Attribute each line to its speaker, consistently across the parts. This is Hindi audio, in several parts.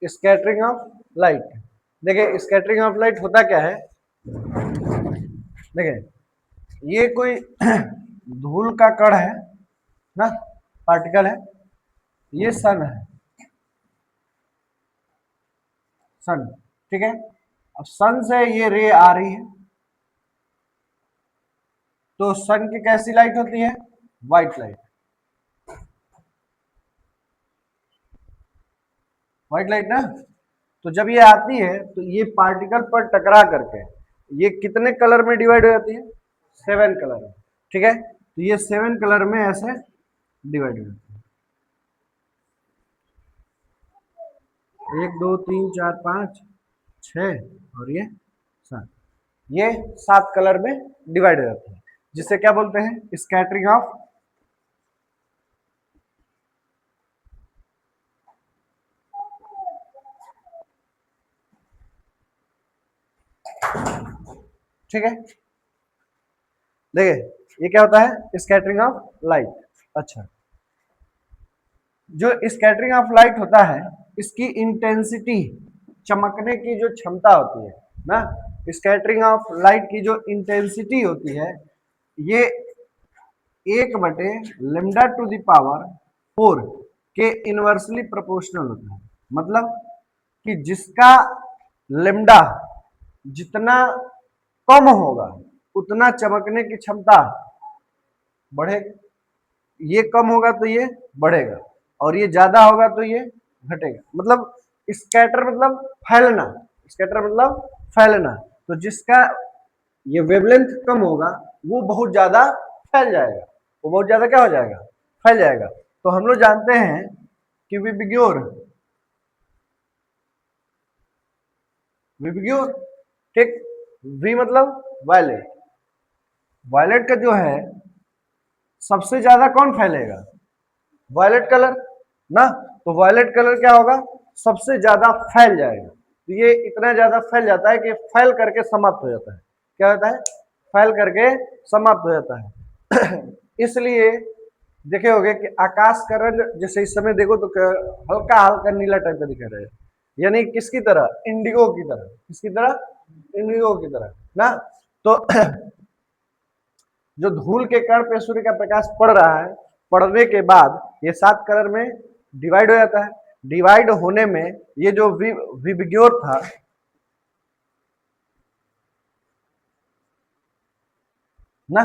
Speaker 1: Scattering of light. देखिए स्कैटरिंग ऑफ लाइट होता क्या है, देखिए ये कोई धूल का कण है ना, पार्टिकल है, ये सन है, सन, ठीक है। अब सन से ये रे आ रही है, तो सन की कैसी लाइट होती है, व्हाइट लाइट, व्हाइट लाइट ना। तो जब ये आती है तो ये पार्टिकल पर टकरा करके ये कितने कलर में डिवाइड हो जाती है, 7 कलर में, ठीक है। तो ये 7 कलर में ऐसे डिवाइड हो जाती है, 1 2 3 4 5 6 और ये 7, ये 7 कलर में डिवाइड हो जाती है, जिसे क्या बोलते हैं, स्कैटरिंग ऑफ, ठीक है। देखिए ये क्या होता है, स्कैटरिंग ऑफ लाइट। अच्छा, जो स्कैटरिंग ऑफ लाइट होता है इसकी इंटेंसिटी, चमकने की जो क्षमता होती है ना, स्कैटरिंग ऑफ लाइट की जो इंटेंसिटी होती है ये 1/λ⁴ के इनवर्सली प्रोपोर्शनल होता है। मतलब कि जिसका लेमडा जितना कम होगा उतना चमकने की क्षमता बढ़ेगी, ये कम होगा तो ये बढ़ेगा, और ये ज्यादा होगा तो ये घटेगा। मतलब स्कैटर मतलब फैलना, स्कैटर मतलब फैलना। तो जिसका ये वेवलेंथ कम होगा वो बहुत ज्यादा फैल जाएगा, वो बहुत ज्यादा क्या हो जाएगा, फैल जाएगा। तो हम लोग जानते हैं कि विबग्योर, विबग्योर, ठीक, वी मतलब वायलेट, वायलेट का जो है सबसे ज्यादा कौन फैलेगा, वायलेट कलर ना। तो वायलेट कलर क्या होगा, सबसे ज्यादा फैल जाएगा। तो ये इतना ज्यादा फैल जाता है कि फैल करके समाप्त हो जाता है। क्या होता है, फैल करके समाप्त हो जाता है। इसलिए देखे होगे कि आकाश का रंग जैसे इस समय देखो तो हल्का हल्का नीला टाइप का दिखा रहा है, यानी किसकी तरह, इंडिगो की तरह, किसकी तरह, इंडिगो की तरह ना। तो जो धूल के कण पे सूर्य का प्रकाश पड़ रहा है, पड़ने के बाद ये 7 कलर में डिवाइड हो जाता है। डिवाइड होने में ये जो विबग्योर था, ना,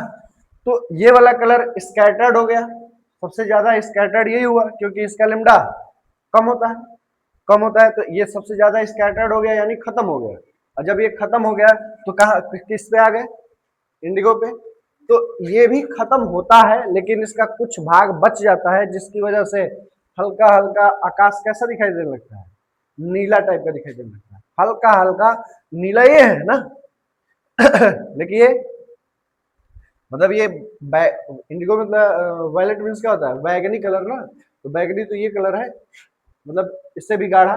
Speaker 1: तो ये वाला कलर स्कैटर्ड हो गया, सबसे ज्यादा स्कैटर्ड यही हुआ क्योंकि इसका लिम्डा कम होता है, कम होता है। तो ये सबसे ज्यादा स्कैटर्ड हो गया यानी खत्म हो गया। और जब ये खत्म हो गया तो कहा किस पे आ गए, इंडिगो पे। तो ये भी खत्म होता है लेकिन इसका कुछ भाग बच जाता है, जिसकी वजह से हल्का हल्का आकाश कैसा दिखाई देने लगता है, नीला टाइप का दिखाई देने लगता है, हल्का हल्का नीला ये है ना। लेकिन ये मतलब ये इंडिगो मतलब वायलेट मीन्स क्या होता है, बैगनी कलर ना। तो बैगनी तो ये कलर है, मतलब इससे भी गाढ़ा,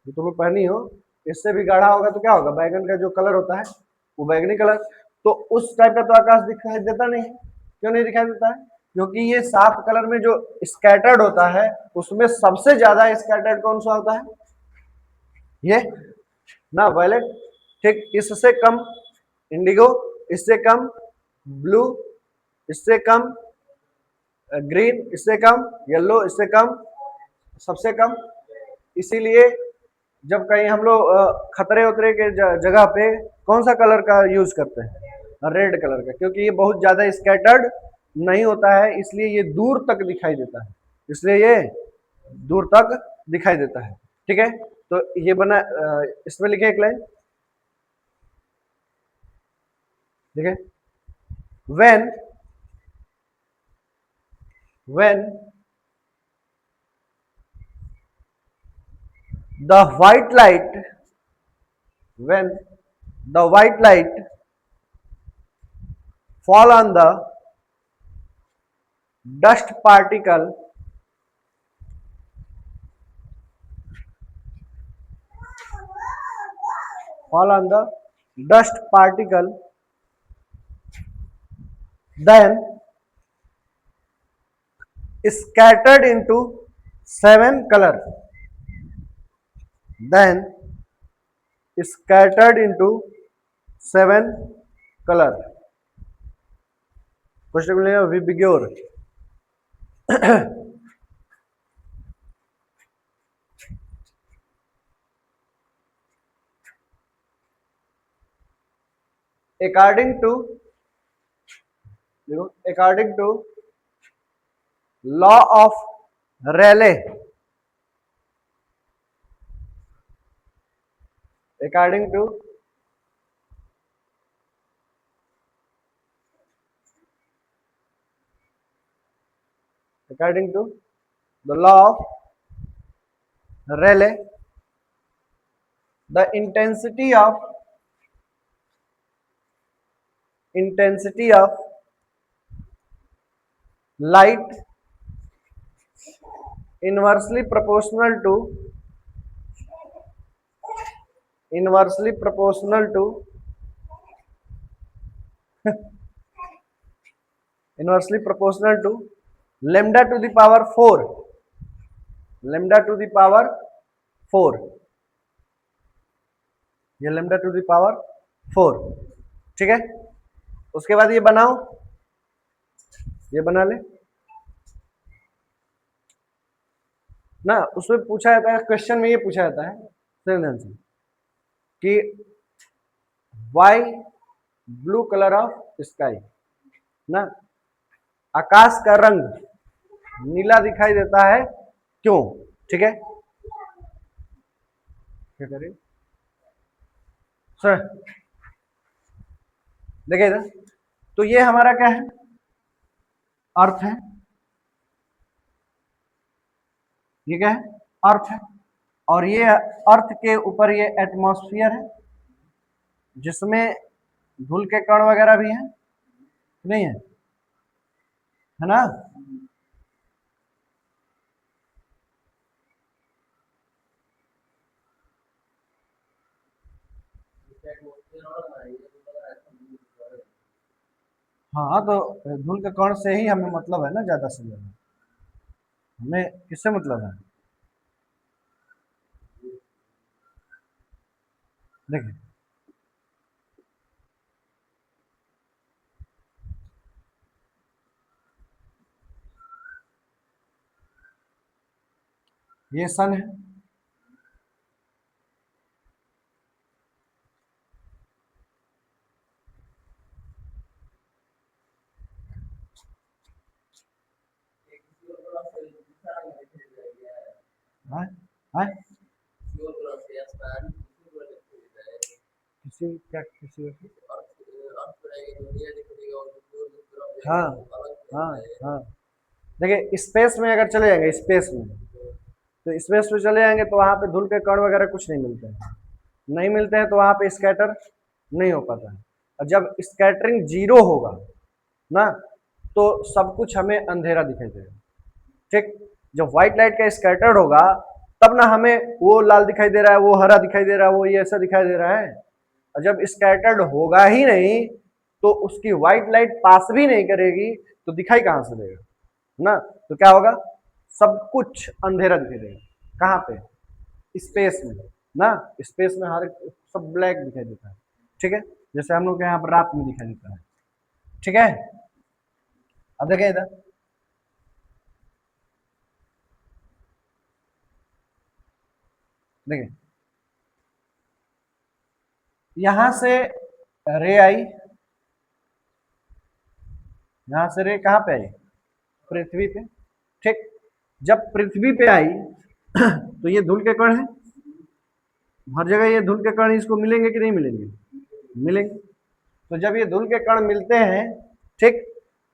Speaker 1: जो तुम लोग पहनी हो इससे भी गाढ़ा होगा तो क्या होगा, बैगन का जो कलर होता है वो बैगनी कलर। तो उस टाइप का तो आकाश दिखाई देता नहीं है। क्यों नहीं दिखाई देता है, क्योंकि ये 7 कलर में जो स्कैटर्ड होता है उसमें सबसे ज्यादा स्कैटर्ड कौन सा होता है, ये ना, वायलेट। ठीक, इससे कम इंडिगो, इससे कम ब्लू, इससे कम ग्रीन, इससे कम येलो, इससे कम, सबसे कम। इसीलिए जब कहीं हम लोग खतरे उतरे के जगह पे कौन सा कलर का यूज करते हैं, रेड कलर का, क्योंकि ये बहुत ज्यादा स्कैटर्ड नहीं होता है, इसलिए ये दूर तक दिखाई देता है, इसलिए ये दूर तक दिखाई देता है। ठीक है, तो ये बना, इसमें लिखे एक लाइन, ठीक है। when when the white light when the white light fall on the dust particle, fall on the dust particle, then scattered into 7 color, then scattered into 7 color. Question मिलेगा विबिग्योर। according to law of Rayleigh, according to the law of Rayleigh, the intensity of light inversely proportional to lambda to the power 4, ये lambda to the power 4, ठीक है। उसके बाद ये बनाओ, ये बना ले ना। उसमें पूछा जाता है, क्वेश्चन में ये पूछा जाता है कि why blue colour of sky ना, आकाश का रंग नीला दिखाई देता है क्यों, ठीक है। क्या करें सर, देखिए इधर, तो ये हमारा क्या है, अर्थ है, ये क्या है, अर्थ है, और ये अर्थ के ऊपर ये एटमॉस्फेयर है जिसमें धूल के कण वगैरह भी हैं, नहीं है ना। हाँ, तो धूल के कण से ही हमें मतलब है ना, ज्यादा से ज्यादा हमें किससे मतलब है। देखिए ये सन है, हाँ हाँ किसी हाँ हाँ हाँ। देखिए स्पेस में अगर चले जाएंगे, स्पेस में, तो स्पेस में चले जाएंगे तो वहां पे धूल के कण वगैरह कुछ नहीं मिलते हैं, नहीं मिलते हैं, तो वहां पे स्कैटर नहीं हो पाता है। और जब स्कैटरिंग जीरो होगा ना, तो सब कुछ हमें अंधेरा दिखाई देगा, ठीक। जब व्हाइट लाइट का स्कैटर्ड होगा तब ना हमें वो लाल दिखाई दे रहा है, वो हरा दिखाई दे रहा है, वो ये ऐसा दिखाई दे रहा है। और जब स्कैटर्ड होगा ही नहीं तो उसकी व्हाइट लाइट पास भी नहीं करेगी तो दिखाई कहां से देगा ना। तो क्या होगा, सब कुछ अंधेरा दिखाई देगा। कहाँ पे, स्पेस में ना, स्पेस में हर सब ब्लैक दिखाई देता है, ठीक है, जैसे हम लोग के यहाँ पर रात में दिखाई देता है, ठीक है। अब देखें इधर, देखिए यहां से रे आई, यहां से रे कहां पे आई, पृथ्वी पे, ठीक। जब पृथ्वी पे आई तो ये धूल के कण है, हर जगह ये धूल के कण इसको मिलेंगे कि नहीं मिलेंगे, मिलेंगे। तो जब ये धूल के कण मिलते हैं, ठीक,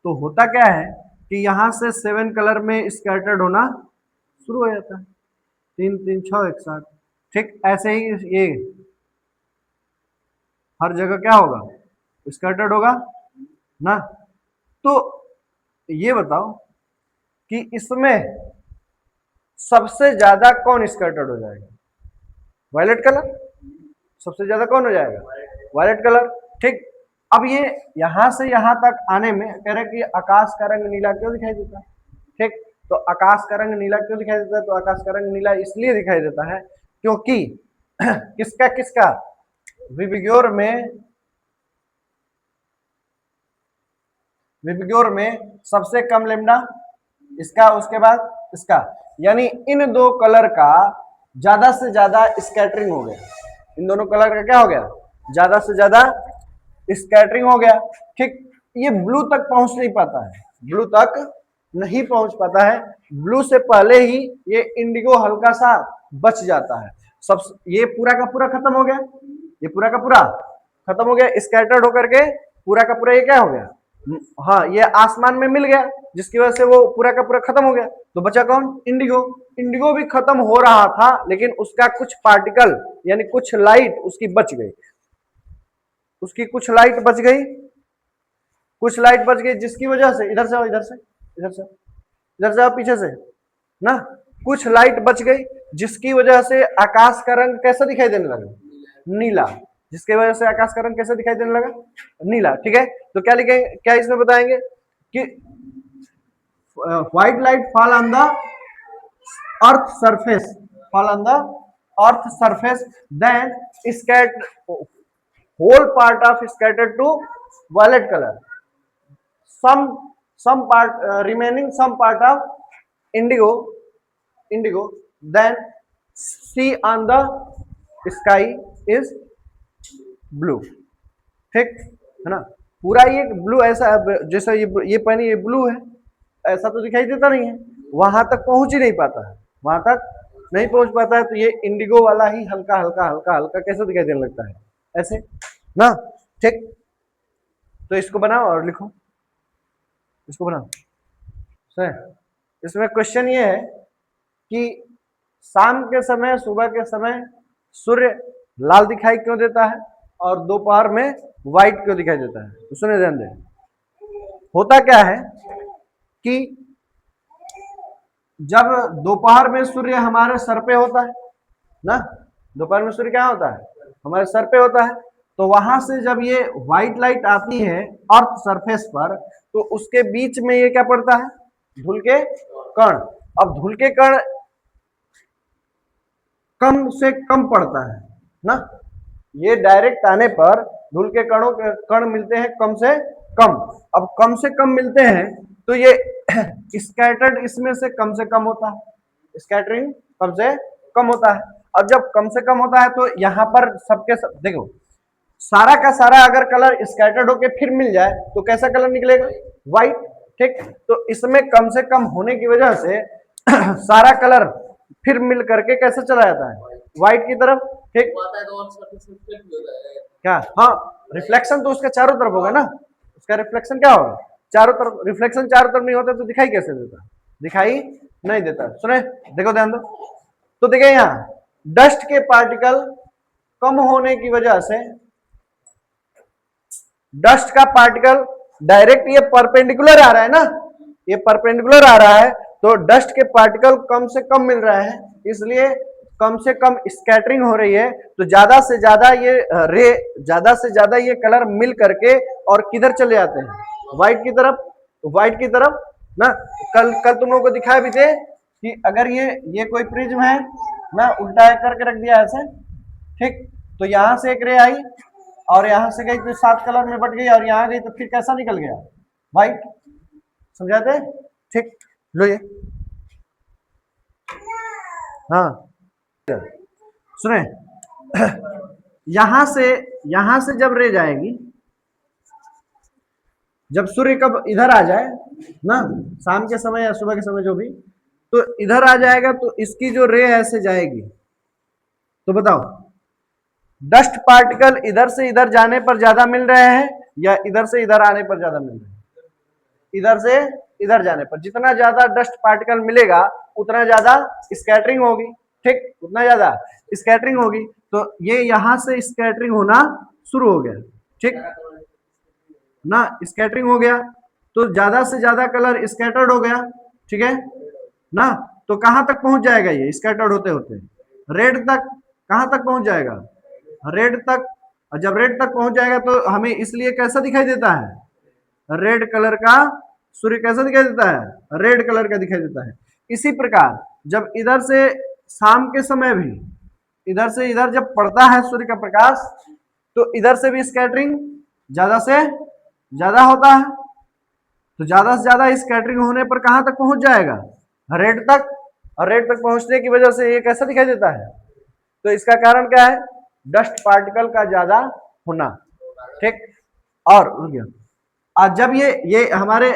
Speaker 1: तो होता क्या है कि यहां से 7 कलर में स्कैटर्ड होना शुरू हो जाता है, 3 3 6 एक साथ, ठीक। ऐसे ही ये हर जगह क्या होगा, स्कैटर्ड होगा ना। तो ये बताओ कि इसमें सबसे ज्यादा कौन स्कैटर्ड हो जाएगा, वायलेट कलर, सबसे ज्यादा कौन हो जाएगा, वायलेट कलर, ठीक। अब ये यहां से यहां तक आने में कह रहे कि आकाश का रंग नीला क्यों दिखाई देता है, ठीक। तो आकाश का रंग नीला क्यों दिखाई देता है, तो आकाश का रंग नीला इसलिए दिखाई देता है क्योंकि किसका किसका विबग्योर में सबसे कम लेमडा इसका, उसके बाद इसका, यानी इन दो कलर का ज्यादा से ज्यादा स्कैटरिंग हो गया। इन दोनों कलर का क्या हो गया, ज्यादा से ज्यादा स्कैटरिंग हो गया। ठीक, ये ब्लू तक पहुंच नहीं पाता है, ब्लू तक नहीं पहुंच पाता है, ब्लू से पहले ही ये इंडिगो हल्का सा बच जाता है। सब ये पूरा का पूरा खत्म हो गया, ये पूरा का पूरा खत्म हो गया, स्कैटर्ड होकर के पूरा का पूरा ये क्या हो गया, हाँ ये आसमान में मिल गया, जिसकी वजह से वो पूरा का पूरा खत्म हो गया। तो बचा कौन, इंडिगो। इंडिगो भी खत्म हो रहा था, लेकिन उसका कुछ पार्टिकल यानी कुछ लाइट उसकी बच गई, उसकी कुछ लाइट बच गई, कुछ लाइट बच गई, जिसकी वजह से इधर से आओ, इधर से, इधर से, इधर से आओ, पीछे से ना, कुछ लाइट बच गई, जिसकी वजह से आकाश का रंग कैसा दिखाई देने लगा, नीला। जिसकी वजह से आकाश का रंग कैसा दिखाई देने लगा, नीला। ठीक है, तो क्या लिखेंगे, क्या इसमें बताएंगे कि white light fall on the earth surface, fall on the earth surface, then scatter whole part of scattered to violet color, some part remaining some part of indigo, then see on the sky is blue। ठीक है ना, पूरा ये ब्लू ऐसा जैसा ये पानी ये ब्लू है, ऐसा तो दिखाई देता नहीं है, वहां तक पहुंच ही नहीं पाता है, वहां तक नहीं पहुंच पाता है, तो ये इंडिगो वाला ही हल्का हल्का हल्का हल्का कैसा दिखाई देने लगता है, ऐसे ना। ठीक, तो इसको बनाओ और लिखो, इसको बनाओ। इसमें क्वेश्चन ये है कि शाम के समय सुबह के समय सूर्य लाल दिखाई क्यों देता है और दोपहर में व्हाइट क्यों दिखाई देता है। तो सुने ध्यान दे, होता क्या है कि जब दोपहर में सूर्य हमारे सर पे होता है ना, दोपहर में सूर्य क्या होता है, हमारे सर पे होता है, तो वहां से जब ये व्हाइट लाइट आती है अर्थ सरफेस पर, तो उसके बीच में ये क्या पड़ता है, धूल के कण। अब धूल के कण कम से कम पड़ता है ना, ये डायरेक्ट आने पर धूल के कणों के कण मिलते हैं कम से कम। अब कम से कम मिलते हैं तो ये स्कैटर्ड इसमें से कम होता है, स्कैटरिंग कम से कम होता है। अब जब कम से कम होता है तो यहाँ पर सबके सब देखो, सारा का सारा अगर कलर स्कैटर्ड होके फिर मिल जाए तो कैसा कलर निकलेगा, व्हाइट। ठीक, तो इसमें कम से कम होने की वजह से सारा कलर फिर मिल करके कैसे चला जाता है, व्हाइट की तरफ। ठीक, क्या, हाँ रिफ्लेक्शन तो उसका चारों तरफ होगा ना, उसका रिफ्लेक्शन क्या होगा, चारों तरफ। रिफ्लेक्शन चारों तरफ नहीं होता तो दिखाई कैसे देता, दिखाई नहीं देता। सुने, देखो ध्यान दो, तो देखिए यहाँ डस्ट के पार्टिकल कम होने की वजह से, डस्ट का पार्टिकल डायरेक्ट ये परपेंडिकुलर आ रहा है ना, ये परपेंडिकुलर आ रहा है, तो डस्ट के पार्टिकल कम से कम मिल रहा है, इसलिए कम से कम स्कैटरिंग हो रही है। तो ज्यादा से ज्यादा ये रे, ज्यादा से ज्यादा ये कलर मिल करके और किधर चले जाते हैं, व्हाइट की तरफ, व्हाइट की तरफ ना। कल तुम लोगों को दिखाए भी थे कि अगर ये कोई प्रिज्म है ना, उल्टा करके रख दिया ऐसे, ठीक, तो यहां से एक रे आई और यहां से गई तो 7 कलर में बट गई, और यहां गई तो फिर कैसा निकल गया, व्हाइट। समझाते, ठीक, लो ये, हाँ सुने, यहां से जब रे जाएगी, जब सूर्य कब इधर आ जाए ना, शाम के समय या सुबह के समय जो भी, तो इधर आ जाएगा, तो इसकी जो रे ऐसे जाएगी, तो बताओ डस्ट पार्टिकल इधर से इधर जाने पर ज्यादा मिल रहे हैं या इधर से इधर आने पर ज्यादा मिल रहे हैं, इधर से इधर जाने पर। जितना ज्यादा डस्ट पार्टिकल मिलेगा उतना ज्यादा स्कैटरिंग होगी, ठीक, उतना ज्यादा स्कैटरिंग होगी। तो ये यहां से स्कैटरिंग होना शुरू हो गया, ठीक ना, स्कैटरिंग हो गया, तो ज्यादा से ज्यादा कलर स्कैटर्ड हो गया, ठीक है ना। तो कहां तक पहुंच जाएगा ये स्कैटर्ड होते होते, रेड तक। कहां तक पहुंच जाएगा, रेड तक। और जब रेड तक पहुंच जाएगा तो हमें इसलिए कैसा दिखाई देता है, रेड कलर का सूर्य कैसा दिखाई देता है, रेड कलर का दिखाई देता है। इसी प्रकार जब इधर से शाम के समय भी इधर से इधर जब पड़ता है सूर्य का प्रकाश तो इधर से भी स्कैटरिंग ज्यादा से ज्यादा होता है। तो ज्यादा से ज्यादा स्कैटरिंग होने पर कहां तक पहुंच जाएगा? रेड तक। और रेड तक पहुंचने की वजह से ये कैसा दिखाई देता है? तो इसका कारण क्या है? डस्ट पार्टिकल का ज्यादा होना। ठीक। और आज जब ये हमारे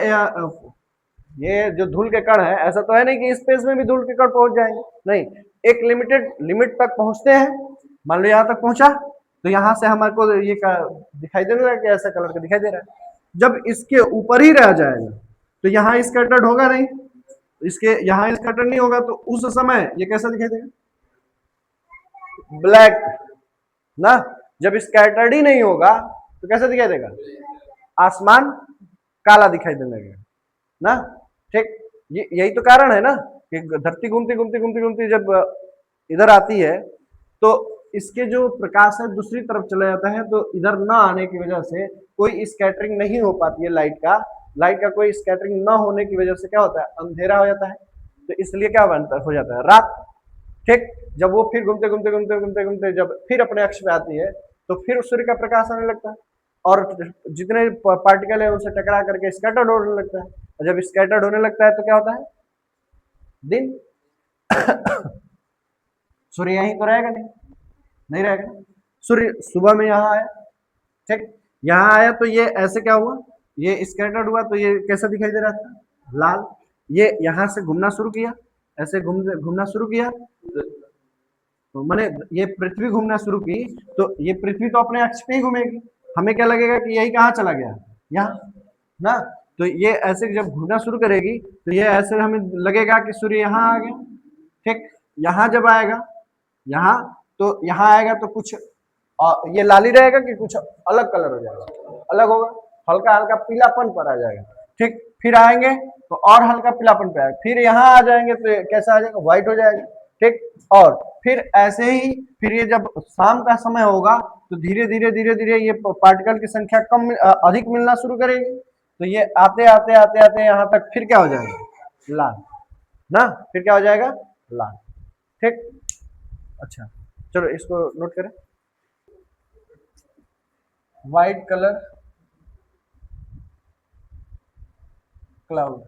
Speaker 1: ये जो धूल के कण है, ऐसा तो है नहीं कि स्पेस में भी धूल के कण पहुंच जाएंगे, नहीं, एक लिमिटेड लिमिट तक पहुंचते हैं। मान लो यहां तक पहुंचा तो यहां से हमारे को ये दिखाई देने लगा कि ऐसा कलर का दिखाई दे रहा है। जब इसके ऊपर ही रह जाएगा तो यहाँ स्कैटर्ड होगा नहीं, इसके यहाँ स्कैटर्ड नहीं होगा, तो उस समय ये कैसा दिखाई देगा? ब्लैक ना। जब स्कैटर्ड ही नहीं होगा तो कैसा दिखाई देगा? आसमान काला दिखाई देने लगेगा ना। ठीक। यही तो कारण है ना कि धरती घूमती घूमती घूमती घूमती जब इधर आती है तो इसके जो प्रकाश है दूसरी तरफ चला जाता है, तो इधर ना आने की वजह से कोई स्कैटरिंग नहीं हो पाती है लाइट का कोई स्कैटरिंग ना होने की वजह से क्या होता है? अंधेरा हो जाता है। तो इसलिए क्या बनता हो जाता है? रात। ठीक। जब वो फिर घूमते घूमते घूमते घूमते घूमते जब फिर अपने अक्ष पे आती है तो फिर सूर्य का प्रकाश आने लगता है और जितने पार्टिकल है उनसे टकरा करके स्कैटर्ड होने लगता है। और जब स्कैटर्ड होने लगता है तो क्या होता है? दिन। सूर्य यहीं तो रहेगा नहीं रहेगा। सूर्य सुबह में यहाँ आया, ठीक, यहाँ आया तो ये ऐसे क्या हुआ? ये स्कैटर्ड हुआ तो ये कैसा दिखाई दे रहा था? लाल। ये यहाँ से घूमना शुरू किया, ऐसे घूमना शुरू किया तो मैंने ये पृथ्वी घूमना शुरू की तो ये पृथ्वी तो अपने अक्ष पे ही घूमेगी। हमें क्या लगेगा कि यही कहाँ चला गया? यहाँ ना। तो ये ऐसे जब घूमना शुरू करेगी तो ये ऐसे हमें लगेगा कि सूर्य यहाँ आ गया। ठीक। यहाँ जब आएगा यहाँ तो यहाँ आएगा तो कुछ ये लाली रहेगा कि कुछ अलग कलर हो जाएगा? अलग होगा, हल्का हल्का पीलापन पर आ जाएगा। ठीक। फिर आएंगे तो और हल्का पीलापन पे आएगा, फिर यहाँ आ जाएंगे तो कैसा आ जाएगा? व्हाइट हो जाएगा। ठीक। और फिर ऐसे ही फिर ये जब शाम का समय होगा तो धीरे धीरे धीरे धीरे ये पार्टिकल की संख्या अधिक मिलना शुरू करेगी। तो ये आते आते आते आते यहाँ तक फिर क्या हो जाएगा? लाल ना। फिर क्या हो जाएगा? लाल। ठीक। अच्छा चलो इसको नोट करें। White colour cloud.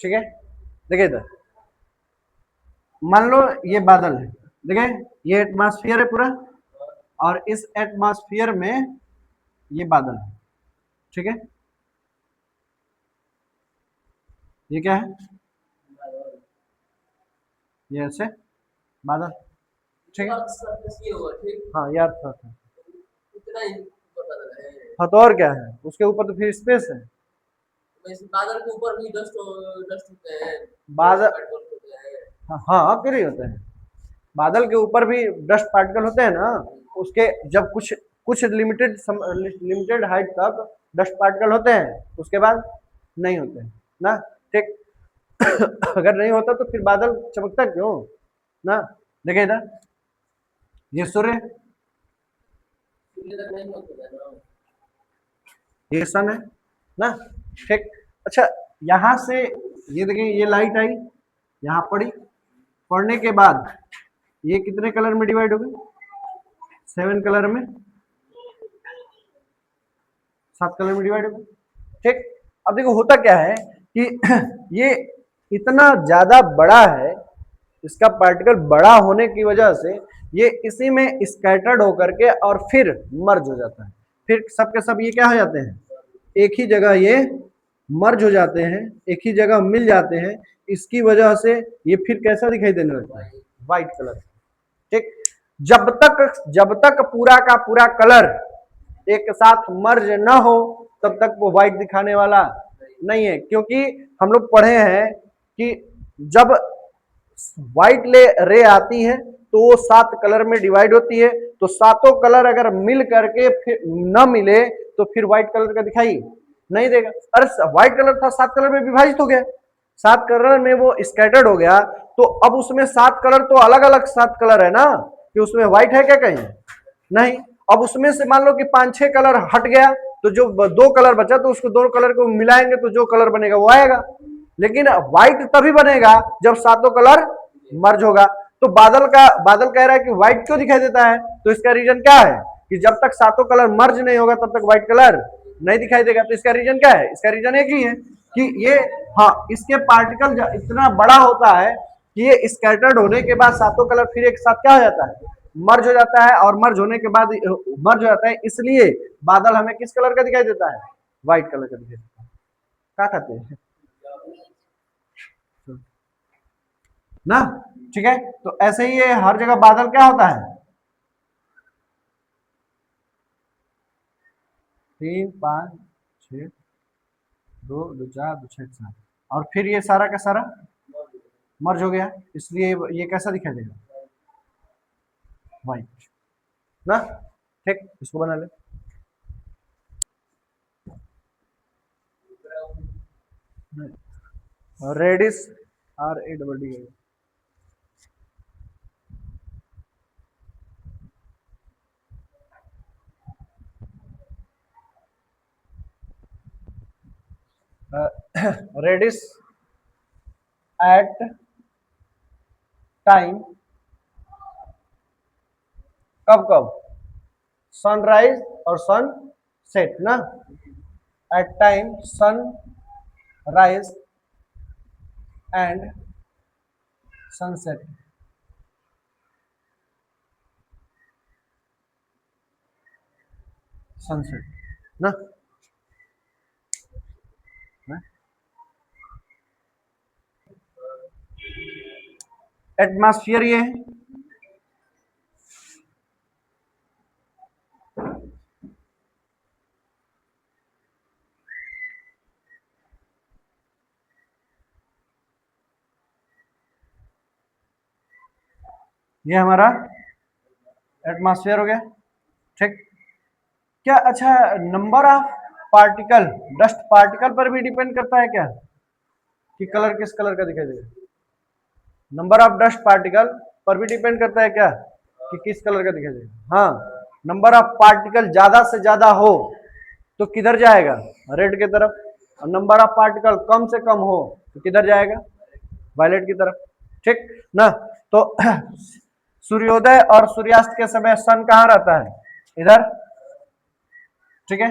Speaker 1: ठीक है। देखिए इधर मान लो ये बादल है, देखिए ये एटमॉस्फेयर है पूरा और इस एटमॉस्फेयर में ये बादल है। ठीक है। ये क्या है? ये ऐसे बादल। ठीक है। हाँ यार था। हाँ तो और क्या है? उसके ऊपर तो फिर स्पेस है। बादल के ऊपर भी डस्ट होते हैं। बादल हाँ फिर ही होते हैं। बादल के ऊपर भी डस्ट पार्टिकल होते हैं ना। उसके जब कुछ कुछ लिमिटेड हाइट तक डस्ट पार्टिकल होते हैं, उसके बाद नहीं होते हैं ना। ठीक। अगर नहीं होता तो फिर बादल चमकता क्यों ना। देखिए इधर ये सूर्य, ये सन है ना। ठीक। अच्छा यहां से ये देखिए ये लाइट आई, यहाँ पड़ी, पड़ने के बाद ये कितने कलर में डिवाइड हो गई? 7 कलर में, 7 कलर में डिवाइड हो गई। ठीक। अब देखो होता क्या है कि ये इतना ज्यादा बड़ा है, इसका पार्टिकल बड़ा होने की वजह से ये इसी में स्कैटर्ड होकर के और फिर मर्ज हो जाता है। फिर सब के सब ये क्या हो जाते हैं? एक ही जगह ये मर्ज हो जाते हैं, एक ही जगह मिल जाते हैं। इसकी वजह से ये फिर कैसा दिखाई देने लगता है? White colour. ठीक। जब तक पूरा का पूरा कलर एक साथ मर्ज ना हो तब तक वो व्हाइट दिखाने वाला नहीं है, क्योंकि हम लोग पढ़े हैं कि जब व्हाइट रे आती है तो वो 7 कलर में डिवाइड होती है। तो सातों कलर अगर मिल करके फिर न मिले तो फिर व्हाइट कलर का दिखाई नहीं देगा। अरे व्हाइट कलर था 7 कलर में विभाजित हो गया, 7 कलर में वो स्कैटर्ड हो गया, तो अब उसमें 7 कलर तो अलग अलग 7 कलर है ना, कि उसमें व्हाइट है क्या? कहीं नहीं। अब उसमें से मान लो कि 5-6 कलर हट गया तो जो 2 कलर बचा तो उसको 2 कलर को मिलाएंगे तो जो कलर बनेगा वो आएगा। लेकिन व्हाइट तभी बनेगा जब सातों कलर मर्ज होगा। तो बादल कह रहा है कि व्हाइट क्यों दिखाई देता है, तो इसका रीजन क्या है कि जब तक सातों कलर मर्ज नहीं होगा तब तक व्हाइट कलर नहीं दिखाई देगा। तो इसका रीजन क्या है, इसका रीजन एक ही है कि ये, हाँ, इसके पार्टिकल इतना बड़ा होता है कि ये स्कैटर्ड होने के बाद सातों कलर फिर एक साथ क्या हो जाता है, मर्ज हो जाता है, और मर्ज होने के बाद मर्ज हो जाता है, इसलिए बादल हमें किस कलर का दिखाई देता है, व्हाइट कलर का दिखाई देता है। क्या कहते हैं ना, ठीक है। तो ऐसे ही ये हर जगह बादल क्या होता है, 3 5 6 2 2 4 2 6 7, और फिर ये सारा का सारा मर्ज हो गया, इसलिए ये कैसा दिखाई देगा, व्हाइट ना। ठीक, इसको बना ले। Reddish, RADD, reddish at time, कब कब, सनराइज और सन सेट ना, at time sunrise and sunset, sunset ना। एटमॉस्फेयर ये है, ये हमारा एटमॉस्फेयर हो गया। ठीक, क्या अच्छा number of particle, dust particle पर भी डिपेंड करता है क्या कि कलर किस कलर का दिखाई देगा, नंबर ऑफ डस्ट पार्टिकल पर भी डिपेंड करता है क्या कि किस कलर का दिखाई देगा। हाँ, नंबर ऑफ पार्टिकल ज्यादा से ज्यादा हो तो किधर जाएगा, रेड की तरफ, और नंबर ऑफ पार्टिकल कम से कम हो तो किधर जाएगा, वायलेट की तरफ। ठीक ना। तो सूर्योदय और सूर्यास्त के समय सन कहाँ रहता है, इधर, ठीक है,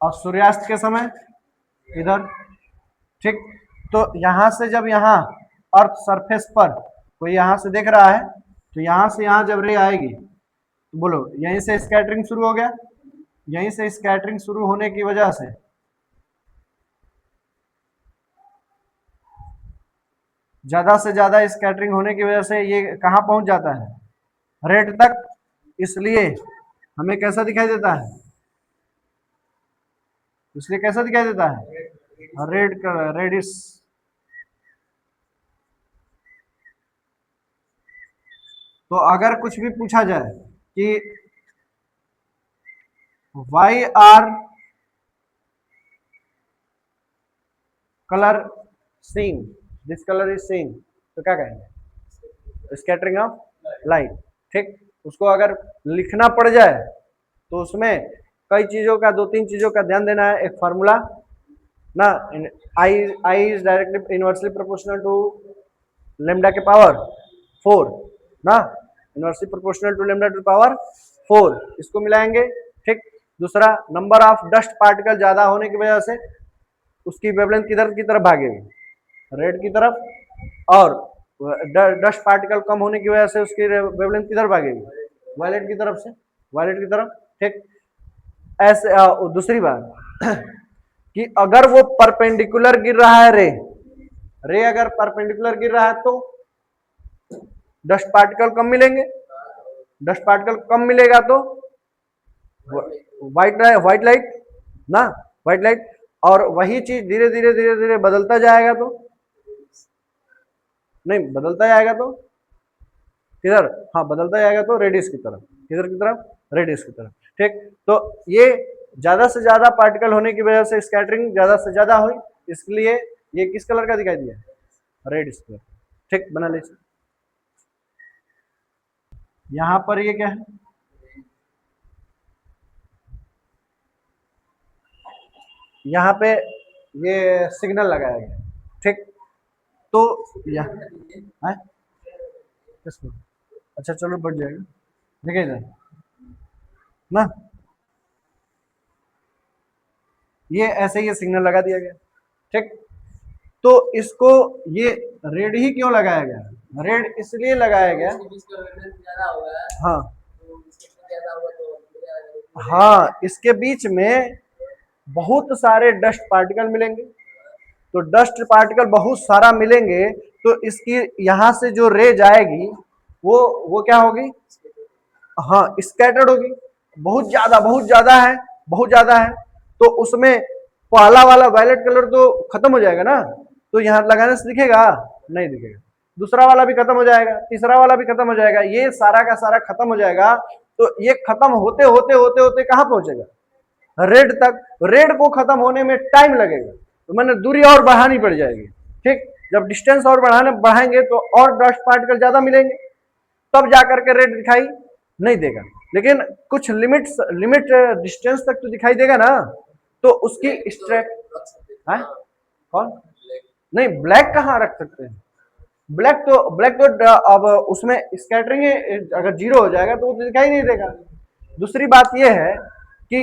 Speaker 1: और सूर्यास्त के समय इधर। ठीक, तो यहां से जब यहाँ अर्थ सरफेस पर कोई यहां से देख रहा है तो यहां से यहां जब रे आएगी तो बोलो यहीं से स्कैटरिंग शुरू हो गया, यहीं से स्कैटरिंग शुरू होने की वजह से ज्यादा स्कैटरिंग होने की वजह से ये कहां पहुंच जाता है, रेड तक, इसलिए हमें कैसा दिखाई देता है, इसलिए कैसा दिखाई देता है, रेड कलर, रेडिश। तो अगर कुछ भी पूछा जाए कि why are colour seen, this colour is seen, तो क्या कहेंगे, स्कैटरिंग ऑफ लाइट। ठीक, उसको अगर लिखना पड़ जाए तो उसमें कई चीजों का, 2-3 चीजों का ध्यान देना है। एक फार्मूला ना, I is directly inversely proportional to lambda के पावर 4 ना, inversely proportional to lambda to power 4, इसको मिलाएंगे। ठीक, दूसरा नंबर ऑफ डस्ट पार्टिकल ज्यादा होने की वजह से उसकी वेवलेंथ किधर की तरफ भागेगी, रेड की तरफ, और डस्ट पार्टिकल कम होने की वजह से उसकी वेवलेंथ किधर भागेगी, वायलेट की तरफ से, वायलेट की तरफ। ठीक, ऐसे दूसरी बात कि अगर वो परपेंडिकुलर गिर रहा है रे, रे अगर परपेंडिकुलर गिर रहा है तो डस्ट पार्टिकल कम मिलेंगे, डस्ट पार्टिकल कम मिलेगा तो व्हाइट लाइट ना, व्हाइट लाइट, और वही चीज धीरे धीरे बदलता जाएगा तो, नहीं बदलता जाएगा तो किधर, हाँ बदलता जाएगा तो रेडियस की तरफ, किधर की तरफ, रेडियस की तरफ। ठीक, तो ये ज्यादा से ज्यादा पार्टिकल होने की वजह से स्कैटरिंग ज्यादा से ज्यादा हुई, इसलिए ये किस कलर का दिखाई दिया, रेड स्क्वायर। ठीक, बना लीजिए। यहां पर ये क्या है, यहाँ पे ये सिग्नल लगाया गया, ठीक। तो यहाँ किसको, अच्छा चलो बढ़ जाएगा, देखिए इधर ना, ये ऐसे ही सिग्नल लगा दिया गया, ठीक। तो इसको ये रेड ही क्यों लगाया गया, रेड इसलिए लगाया गया, हाँ हाँ, इसके बीच में बहुत सारे डस्ट पार्टिकल मिलेंगे, तो डस्ट पार्टिकल बहुत सारा मिलेंगे, तो इसकी यहां से जो रे जाएगी वो क्या होगी, हाँ स्कैटर्ड होगी, बहुत ज्यादा है, बहुत ज्यादा है। तो उसमें पहला वाला वायलेट कलर तो खत्म हो जाएगा ना, तो यहाँ लगाने से दिखेगा, नहीं दिखेगा। दूसरा वाला भी खत्म हो जाएगा, तीसरा वाला भी खत्म हो जाएगा, ये सारा का सारा खत्म हो जाएगा। तो ये खत्म होते होते होते होते कहाँ पहुंचेगा, रेड तक। रेड को खत्म होने में टाइम लगेगा, तो मैंने दूरी और बढ़ानी पड़ जाएगी, ठीक। जब डिस्टेंस और बढ़ाएंगे तो और डस्ट पार्टिकल ज्यादा मिलेंगे, तब जाकर के रेड दिखाई नहीं देगा। लेकिन कुछ लिमिट डिस्टेंस तक तो दिखाई देगा ना, तो उसकी स्ट्रेट है कौन, नहीं ब्लैक कहाँ रख सकते हैं, ब्लैक तो अब उसमें स्कैटरिंग अगर जीरो हो जाएगा तो वो दिखाई नहीं देगा। दूसरी बात यह है कि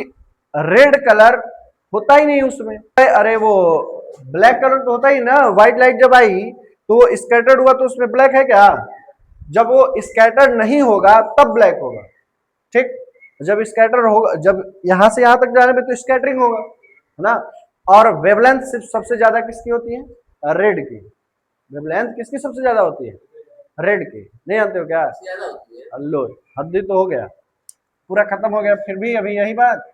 Speaker 1: रेड कलर होता ही नहीं उसमें, अरे वो ब्लैक कलर तो होता ही ना, व्हाइट लाइट जब आई तो वो स्कैटर्ड हुआ, तो उसमें ब्लैक है क्या, जब वो स्कैटर्ड नहीं होगा तब ब्लैक होगा, ठीक। जब स्कैटर होगा, जब यहां से यहां तक जाने में तो स्कैटरिंग होगा, है ना। और वेवलेंथ सिर्फ सबसे ज्यादा किसकी होती है, रेड की। वेवलेंथ किसकी सबसे ज्यादा होती है, रेड की, नहीं जानते हो क्या, लो हद तो हो गया, पूरा खत्म हो गया, फिर भी अभी यही बात,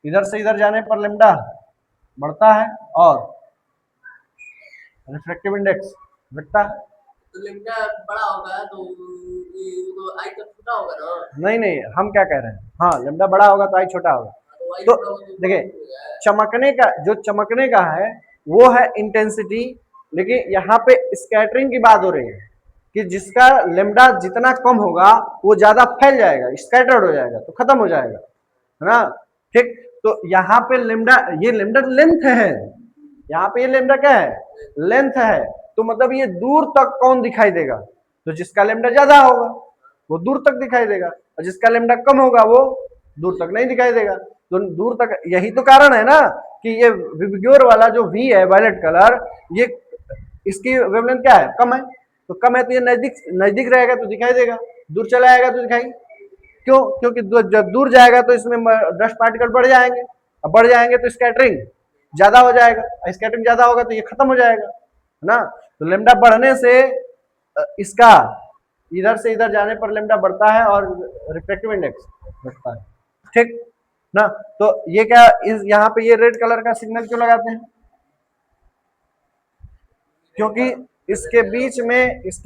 Speaker 1: इधर से इधर जाने पर लेमडा बढ़ता है और रिफ्रैक्टिव इंडेक्स घटता है। तो लेमडा बड़ा होगा तो तो आई तक छोटा होगा ना, नहीं नहीं, हम क्या कह रहे हैं, हाँ लेमडा बड़ा होगा तो आई छोटा होगा। तो देखिए चमकने का, जो चमकने का है वो है इंटेंसिटी, लेकिन यहाँ पे स्कैटरिंग की बात हो रही है कि जिसका लेमडा जितना कम होगा वो ज्यादा फैल जाएगा, स्कैटर्ड हो जाएगा, तो खत्म हो जाएगा, है ना, ठीक। तो यहाँ पे लेमडा, ये लेमडा लेंथ है, यहाँ पे ये लेमडा क्या है, लेंथ है। तो मतलब ये दूर तक कौन दिखाई देगा, तो जिसका लेमडा ज्यादा होगा वो दूर तक दिखाई देगा, और जिसका लेमडा कम होगा वो दूर तक नहीं दिखाई देगा। तो दूर तक, यही तो कारण है ना कि ये विबग्योर वाला जो वी है वायलेट कलर, ये इसकी वेवलेंथ क्या है, कम है, तो कम है तो ये नजदीक नजदीक रहेगा तो दिखाई देगा, दूर चला जाएगा तो दिखाई, क्यों, क्योंकि जब दूर जाएगा तो इसमें डस्ट पार्टिकल बढ़ जाएंगे, अब बढ़ जाएंगे तो स्कैटरिंग ज्यादा हो जाएगा, स्कैटरिंग ज्यादा होगा तो ये खत्म हो जाएगा, है ना। तो लेमडा बढ़ने से इसका इधर से इधर जाने पर लेमडा बढ़ता है और रिफ्रैक्टिव इंडेक्स घटता है, ठीक ना। तो ये क्या, इस यहाँ पे ये रेड कलर का सिग्नल क्यों लगाते हैं, क्योंकि इसके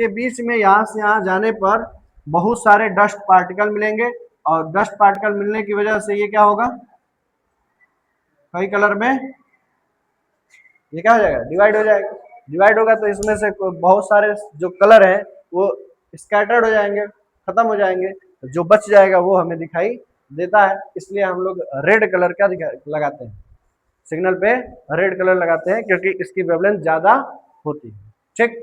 Speaker 1: बीच में यहाँ से यहाँ जाने पर बहुत सारे डस्ट पार्टिकल मिलेंगे, और डस्ट पार्टिकल मिलने की वजह से ये क्या होगा, कई कलर में ये क्या हो जाएगा, डिवाइड हो जाएगा, डिवाइड होगा तो इसमें से बहुत सारे जो कलर हैं वो स्कैटर्ड हो जाएंगे, खत्म हो जाएंगे, जो बच जाएगा वो हमें दिखाई देता है। इसलिए हम लोग रेड कलर का लगाते हैं, सिग्नल पे रेड कलर लगाते हैं, क्योंकि इसकी वेवलेंथ ज्यादा होती है, ठीक।